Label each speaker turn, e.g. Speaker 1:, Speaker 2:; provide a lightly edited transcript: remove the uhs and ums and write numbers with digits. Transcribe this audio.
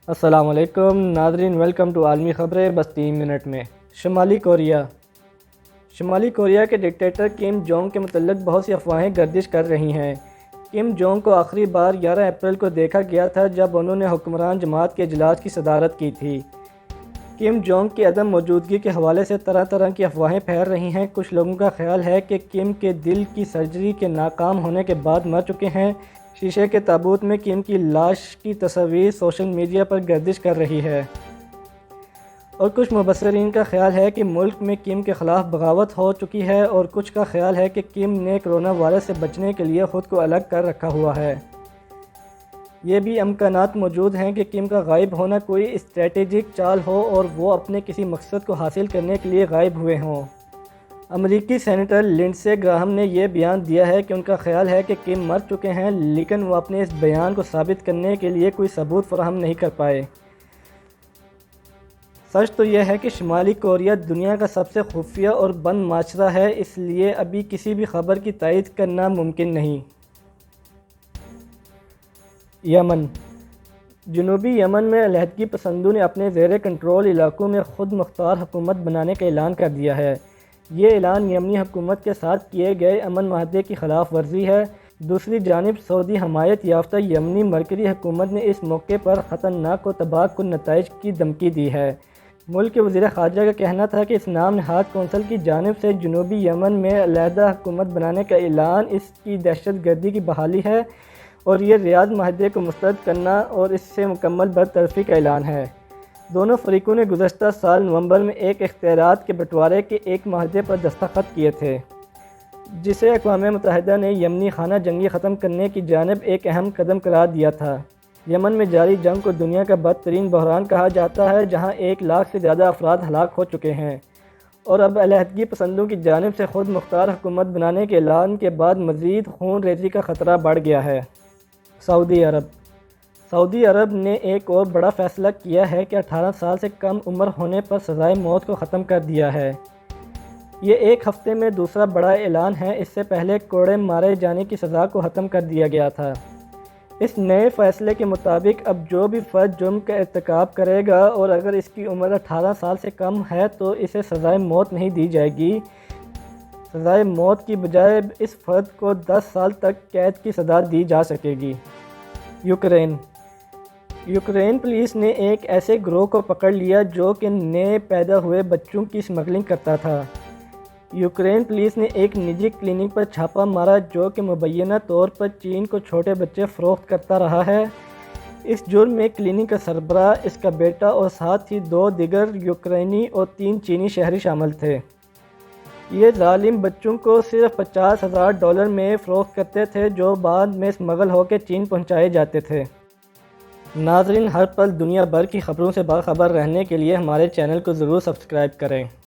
Speaker 1: السلام علیکم ناظرین، ویلکم ٹو عالمی خبریں بس 3 منٹ میں۔ شمالی کوریا کے ڈکٹیٹر کم جونگ کے متعلق بہت سی افواہیں گردش کر رہی ہیں۔ کم جونگ کو آخری بار 11 اپریل کو دیکھا گیا تھا جب انہوں نے حکمران جماعت کے اجلاس کی صدارت کی تھی۔ کم جونگ کی عدم موجودگی کے حوالے سے طرح طرح کی افواہیں پھیل رہی ہیں۔ کچھ لوگوں کا خیال ہے کہ کم کے دل کی سرجری کے ناکام ہونے کے بعد مر چکے ہیں۔ شیشے کے تابوت میں کم کی لاش کی تصویر سوشل میڈیا پر گردش کر رہی ہے، اور کچھ مبصرین کا خیال ہے کہ ملک میں کم کے خلاف بغاوت ہو چکی ہے، اور کچھ کا خیال ہے کہ کم نے کرونا وائرس سے بچنے کے لیے خود کو الگ کر رکھا ہوا ہے۔ یہ بھی امکانات موجود ہیں کہ کم کا غائب ہونا کوئی اسٹریٹجک چال ہو اور وہ اپنے کسی مقصد کو حاصل کرنے کے لیے غائب ہوئے ہوں۔ امریکی سینیٹر لنڈسے گراہم نے یہ بیان دیا ہے کہ ان کا خیال ہے کہ کم مر چکے ہیں، لیکن وہ اپنے اس بیان کو ثابت کرنے کے لیے کوئی ثبوت فراہم نہیں کر پائے۔ سچ تو یہ ہے کہ شمالی کوریا دنیا کا سب سے خفیہ اور بند معاشرہ ہے، اس لیے ابھی کسی بھی خبر کی تائید کرنا ممکن نہیں۔ یمن جنوبی یمن میں علیحدگی پسندوں نے اپنے زیر کنٹرول علاقوں میں خود مختار حکومت بنانے کا اعلان کر دیا ہے۔ یہ اعلان یمنی حکومت کے ساتھ کیے گئے امن معاہدے کی خلاف ورزی ہے۔ دوسری جانب سعودی حمایت یافتہ یمنی مرکزی حکومت نے اس موقع پر خطرناک و تباہ کن نتائج کی دھمکی دی ہے۔ ملک کے وزیر خارجہ کا کہنا تھا کہ اس نام نہاد کونسل کی جانب سے جنوبی یمن میں علیحدہ حکومت بنانے کا اعلان اس کی دہشت گردی کی بحالی ہے، اور یہ ریاض معاہدے کو مسترد کرنا اور اس سے مکمل برطرفی کا اعلان ہے۔ دونوں فریقوں نے گزشتہ سال نومبر میں ایک اختیارات کے بٹوارے کے ایک معاہدے پر دستخط کیے تھے، جسے اقوام متحدہ نے یمنی خانہ جنگی ختم کرنے کی جانب ایک اہم قدم قرار دیا تھا۔ یمن میں جاری جنگ کو دنیا کا بدترین بحران کہا جاتا ہے، جہاں 1 لاکھ سے زیادہ افراد ہلاک ہو چکے ہیں، اور اب علیحدگی پسندوں کی جانب سے خود مختار حکومت بنانے کے اعلان کے بعد مزید خون ریزی کا خطرہ بڑھ گیا ہے۔ سعودی عرب نے ایک اور بڑا فیصلہ کیا ہے کہ 18 سال سے کم عمر ہونے پر سزائے موت کو ختم کر دیا ہے۔ یہ ایک ہفتے میں دوسرا بڑا اعلان ہے۔ اس سے پہلے کوڑے مارے جانے کی سزا کو ختم کر دیا گیا تھا۔ اس نئے فیصلے کے مطابق اب جو بھی فرد جرم کا ارتکاب کرے گا اور اگر اس کی عمر 18 سال سے کم ہے تو اسے سزائے موت نہیں دی جائے گی۔ سزائے موت کی بجائے اس فرد کو 10 سال تک قید کی سزا دی جا سکے گی۔ یوکرین پولیس نے ایک ایسے گروہ کو پکڑ لیا جو کہ نئے پیدا ہوئے بچوں کی اسمگلنگ کرتا تھا۔ یوکرین پولیس نے ایک نجی کلینک پر چھاپہ مارا جو کہ مبینہ طور پر چین کو چھوٹے بچے فروخت کرتا رہا ہے۔ اس جرم میں کلینک کا سربراہ، اس کا بیٹا اور ساتھ ہی 2 دیگر یوکرینی اور 3 چینی شہری شامل تھے۔ یہ ظالم بچوں کو صرف $50,000 میں فروخت کرتے تھے، جو بعد میں اسمگل ہو کے چین پہنچائے جاتے تھے۔ ناظرین، ہر پل دنیا بھر کی خبروں سے باخبر رہنے کے لیے ہمارے چینل کو ضرور سبسکرائب کریں۔